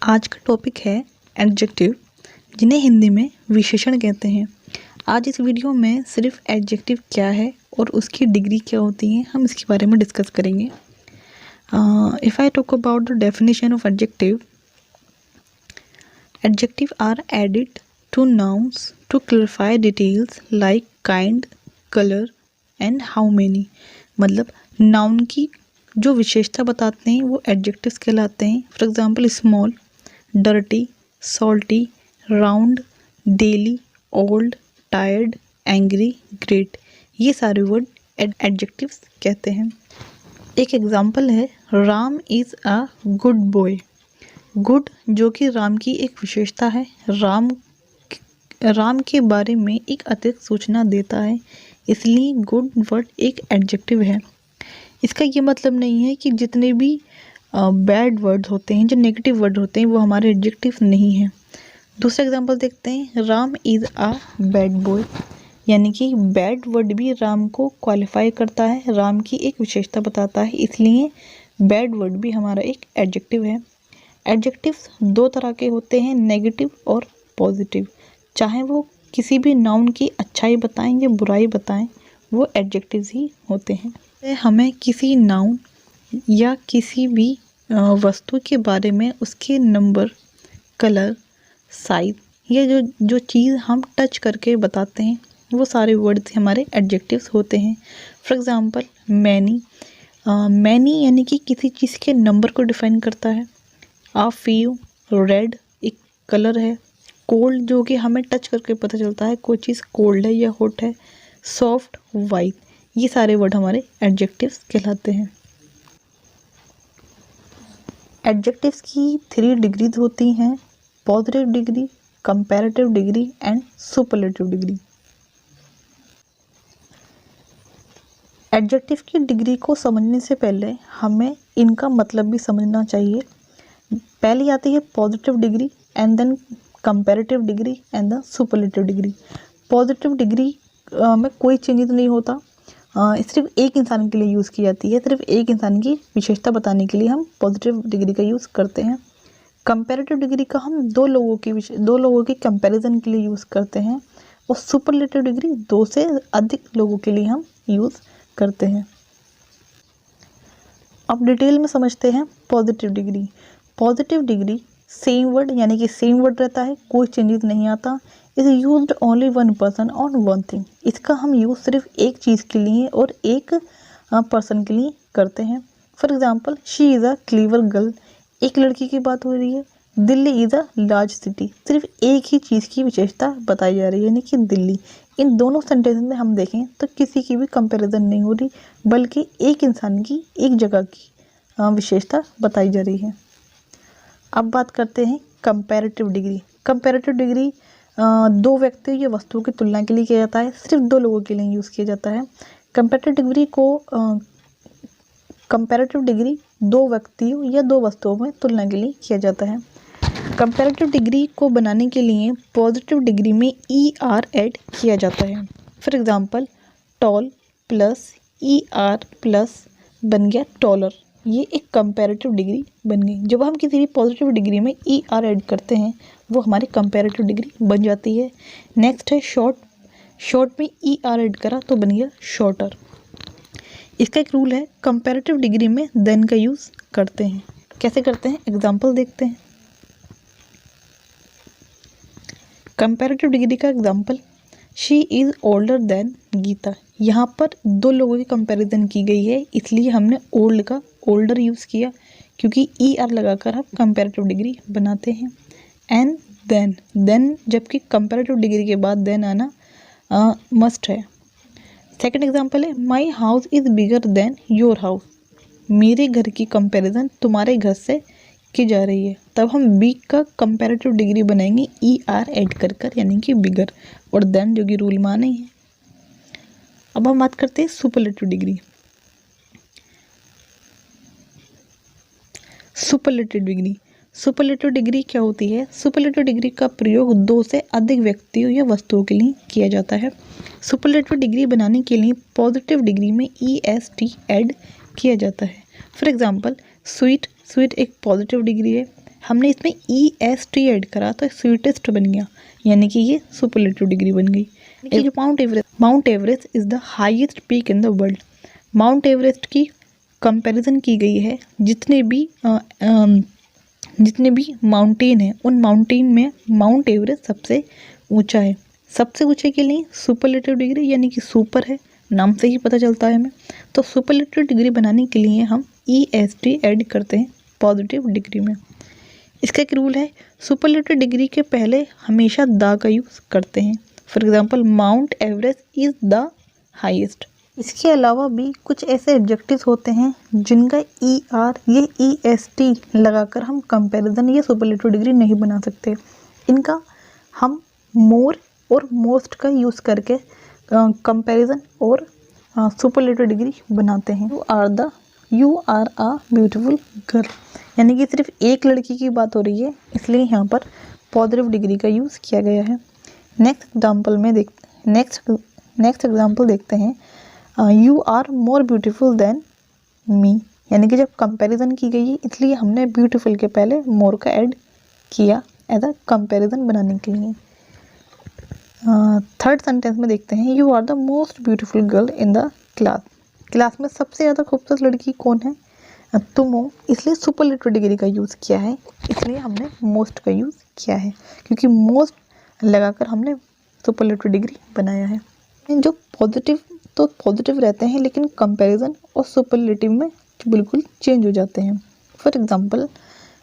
आज का टॉपिक है एडजेक्टिव, जिन्हें हिंदी में विशेषण कहते हैं। आज इस वीडियो में सिर्फ एडजेक्टिव क्या है और उसकी डिग्री क्या होती है, हम इसके बारे में डिस्कस करेंगे। If I talk about the definition of adjective, adjective are added to nouns to clarify details like kind, colour and how many. मतलब नाउन की जो विशेषता बताते हैं वो एडजेक्टिव्स कहलाते हैं। For example small, dirty, salty, round, daily, old, tired, angry, great, ये सारे वर्ड एडजेक्टिव्स कहते हैं। एक एग्जांपल है Ram is a good boy. Good जो कि राम की एक विशेषता है, राम के बारे में एक अतिरिक्त सूचना देता है, इसलिए गुड वर्ड एक एडजेक्टिव है। इसका ये मतलब नहीं है कि जितने भी बैड वर्ड होते हैं, जो नेगेटिव वर्ड होते हैं, वो हमारे एडजेक्टिव नहीं हैं। दूसरा एग्जांपल देखते हैं, Ram is a bad boy, यानी कि बैड वर्ड भी राम को क्वालिफाई करता है, राम की एक विशेषता बताता है, इसलिए बैड वर्ड भी हमारा एक एडजेक्टिव है। एडजेक्टिव्स दो तरह के होते हैं, नेगेटिव और पॉजिटिव। चाहे वो किसी भी नाउन की अच्छाई बताएं या बुराई बताएं, वो एडजेक्टिव्स ही होते हैं। हमें किसी नाउन या किसी भी वस्तु के बारे में उसके नंबर, कलर, साइज या जो चीज़ हम टच करके बताते हैं, वो सारे वर्ड्स हमारे एडजेक्टिव्स होते हैं। फॉर एग्जांपल मैनी, मैनी यानी कि किसी चीज़ के नंबर को डिफाइन करता है। आ फ्यू, रेड एक कलर है। कोल्ड जो कि हमें टच करके पता चलता है कोई चीज़ कोल्ड है या हॉट है। सॉफ्ट, वाइट, ये सारे वर्ड हमारे एडजेक्टिव्स कहलाते हैं। एडजेक्टिव्स की 3 डिग्रीज होती हैं, positive degree, comparative degree and superlative degree. Adjective की डिग्री को समझने से पहले हमें इनका मतलब भी समझना चाहिए। पहली आती है positive degree and then comparative degree and the superlative degree. Positive degree में कोई चेंजेस नहीं होता, सिर्फ एक इंसान के लिए यूज़ की जाती है, सिर्फ एक इंसान की विशेषता बताने के लिए हम पॉजिटिव डिग्री का यूज़ करते हैं। कंपैरेटिव डिग्री का हम दो लोगों की कंपैरिजन के लिए यूज़ करते हैं, और सुपरलेटिव डिग्री 2 से अधिक लोगों के लिए हम यूज़ करते हैं। अब डिटेल में समझते हैं positive degree. Positive degree same word, यानी कि सेम वर्ड रहता है, कोई चेंजेस नहीं आता। Is used only one person on one thing. इसका हम यूज़ सिर्फ एक चीज़ के लिए और एक पर्सन के लिए करते हैं। For example she is a clever girl, एक लड़की की बात हो रही है। Delhi is a large city, सिर्फ एक ही चीज़ की विशेषता बताई जा रही है, यानी कि दिल्ली। इन दोनों सेंटेंस में हम देखें तो किसी की भी कंपैरिजन नहीं हो रही, बल्कि एक इंसान की, एक जगह की विशेषता बताई जा रही है। अब बात करते हैं कंपैरेटिव डिग्री। कंपैरेटिव डिग्री 2 व्यक्तियों या वस्तुओं की तुलना के लिए किया जाता है, सिर्फ 2 लोगों के लिए यूज़ किया जाता है। कंपैरेटिव डिग्री 2 व्यक्तियों या 2 वस्तुओं में तुलना के लिए किया जाता है। कंपैरेटिव डिग्री को बनाने के लिए पॉजिटिव डिग्री में ER ऐड किया जाता है। For example tall plus ER plus बन गया टॉलर, ये एक कंपैरेटिव डिग्री बन गई। जब हम किसी भी पॉजिटिव डिग्री में ER ऐड करते हैं, वो हमारी कंपैरेटिव डिग्री बन जाती है। नेक्स्ट है शॉर्ट, शॉर्ट में ER ऐड करा तो बन गया शॉर्टर। इसका एक रूल है, कंपैरेटिव डिग्री में देन का यूज़ करते हैं। कैसे करते हैं, एग्जाम्पल देखते हैं। कंपैरेटिव डिग्री का example, she is older than Geeta. यहाँ पर 2 लोगों की कंपैरिजन की गई है, इसलिए हमने ओल्ड का ओल्डर यूज़ किया, क्योंकि ER लगाकर हम कंपैरेटिव डिग्री बनाते हैं। एंड देन जबकि कंपैरेटिव डिग्री के बाद देन आना मस्ट है। सेकंड एग्जांपल है my house is bigger than your house. मेरे घर की कंपैरिजन तुम्हारे घर से की जा रही है, तब हम बिग का कंपैरेटिव डिग्री बनाएंगे ER ऐड कर, यानी कि बिगर, और देन जो कि रूल माने है। अब हम बात करते हैं सुपरलेटिव डिग्री। सुपरलेटिव डिग्री क्या होती है? सुपरलेटिव डिग्री का प्रयोग 2 से अधिक व्यक्तियों या वस्तुओं के लिए किया जाता है। सुपरलेटिव डिग्री बनाने के लिए पॉजिटिव डिग्री में EST ऐड किया जाता है। फॉर एग्जांपल स्वीट एक पॉजिटिव डिग्री है, हमने इसमें EST ऐड करा तो स्वीटेस्ट बन गया, यानी कि ये सुपरलेटिव डिग्री बन गई। ये जो mount Everest is the highest peak in the world. Mount Everest की कंपैरिजन की गई है जितने भी माउंटेन हैं उन माउंटेन में माउंट एवरेस्ट सबसे ऊंचा है। सबसे ऊंचे के लिए सुपरलेटिव डिग्री यानी कि सुपर है, नाम से ही पता चलता है हमें। तो सुपरलेटिव डिग्री बनाने के लिए हम EST ऐड करते हैं पॉजिटिव डिग्री में। इसका एक रूल है, सुपरलेटिव डिग्री के पहले हमेशा द का यूज़ करते हैं। For example mount Everest is the highest. इसके अलावा भी कुछ ऐसे एडजेक्टिव्स होते हैं जिनका ER ये EST लगाकर हम कंपैरिजन या सुपरलेटिव डिग्री नहीं बना सकते। इनका हम मोर और मोस्ट का यूज़ करके कंपैरिजन और सुपरलेटिव डिग्री बनाते हैं। You are a beautiful girl, यानी कि सिर्फ एक लड़की की बात हो रही है, इसलिए यहाँ पर पॉजिटिव डिग्री का यूज़ किया गया है। नेक्स्ट एग्जाम्पल देखते हैं। You are more beautiful than me, यानी कि जब कंपैरिजन की गई इसलिए हमने ब्यूटीफुल के पहले मोर का ऐड किया एज अ कंपैरिजन बनाने के लिए। थर्ड सेंटेंस में देखते हैं, you are the most beautiful girl in the class. Class में सबसे ज़्यादा खूबसूरत लड़की कौन है? तुम हो, इसलिए सुपरलेटिव डिग्री का यूज़ किया है, इसलिए हमने मोस्ट का यूज़ किया है, क्योंकि मोस्ट लगाकर हमने सुपरलेटिव डिग्री बनाया है। जो पॉजिटिव रहते हैं, लेकिन कंपैरिजन और सुपरलेटिव में बिल्कुल चेंज हो जाते हैं। फॉर एग्जांपल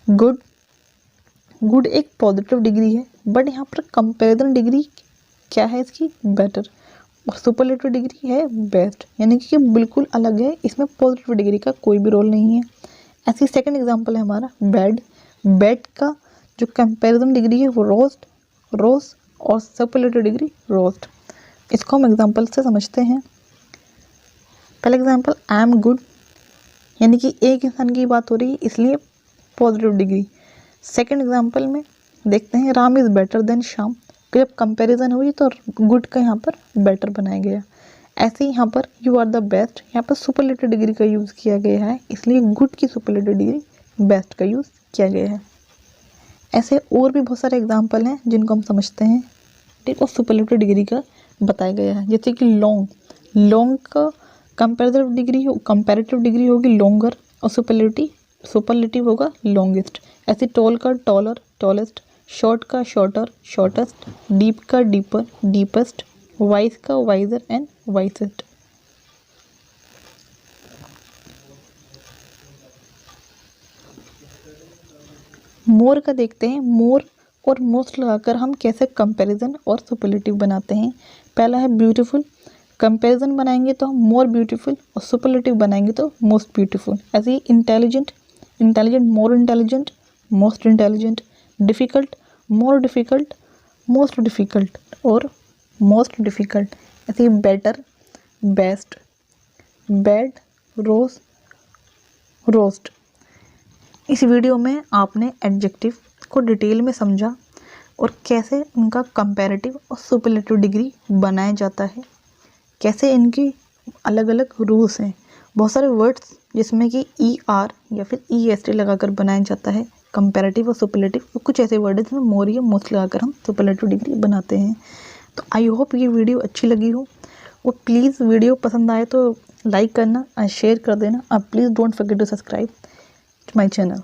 गुड एक पॉजिटिव डिग्री है, बट यहाँ पर कंपैरिजन डिग्री क्या है इसकी? बेटर। और सुपरलेटिव डिग्री है बेस्ट, यानी कि बिल्कुल अलग है, इसमें पॉजिटिव डिग्री का कोई भी रोल नहीं है। ऐसे सेकंड एग्जांपल है हमारा बैड का जो कंपैरिजन डिग्री है वो रोस्ट और सुपरलेटिव डिग्री रोस्ट। इसको हम एग्जांपल से समझते हैं। पहला एग्जांपल, आई एम गुड, यानी कि एक इंसान की बात हो रही है, इसलिए पॉजिटिव डिग्री। सेकंड एग्जांपल में देखते हैं, Ram is better than Shyam, जब कंपैरिजन हुई तो गुड का यहाँ पर बेटर बनाया गया। ऐसे ही यहाँ पर यू आर द बेस्ट, यहाँ पर सुपरलेटिव डिग्री का यूज़ किया गया है, इसलिए गुड की सुपरलेटिव डिग्री बेस्ट का यूज़ किया गया है। ऐसे और भी बहुत सारे एग्जांपल हैं जिनको हम समझते हैं, ठीक, और सुपरलेटिव डिग्री का बताया गया है। जैसे कि लॉन्ग का कंपैरेटिव डिग्री होगी लॉन्गर और सुपरलेटिव होगा लॉन्गेस्ट। ऐसे टॉल का टॉलर टॉलेस्ट, शॉर्ट का शॉर्टर शॉर्टेस्ट, डीप का डीपर डीपेस्ट, वाइज का वाइजर एंड वाइसेस्ट। मोर का देखते हैं, मोर और मोस्ट लगाकर हम कैसे कंपैरिजन और सुपरलेटिव बनाते हैं। पहला है ब्यूटीफुल, कंपैरिजन बनाएंगे तो हम मोर ब्यूटीफुल और सुपरलेटिव बनाएंगे तो मोस्ट ब्यूटीफुल। ऐसे ही intelligent more intelligent most intelligent, difficult more difficult most difficult और मोस्ट डिफ़िकल्ट। ऐसे ही बेटर बेस्ट, बैड रोस्ट। इस वीडियो में आपने एडजेक्टिव को डिटेल में समझा और कैसे उनका कंपैरेटिव और सुपरलेटिव डिग्री बनाया जाता है, कैसे इनकी अलग अलग रूल्स हैं। बहुत सारे वर्ड्स जिसमें कि ER या फिर EST लगाकर बनाया जाता है कंपैरेटिव और सुपरलेटिव, और कुछ ऐसे वर्ड जिसमें मोर या मोस्ट लगाकर हम सुपरलेटिव डिग्री बनाते हैं। तो आई होप ये वीडियो अच्छी लगी हो, और प्लीज़ वीडियो पसंद आए तो लाइक करना और शेयर कर देना, और please don't forget to subscribe to my channel.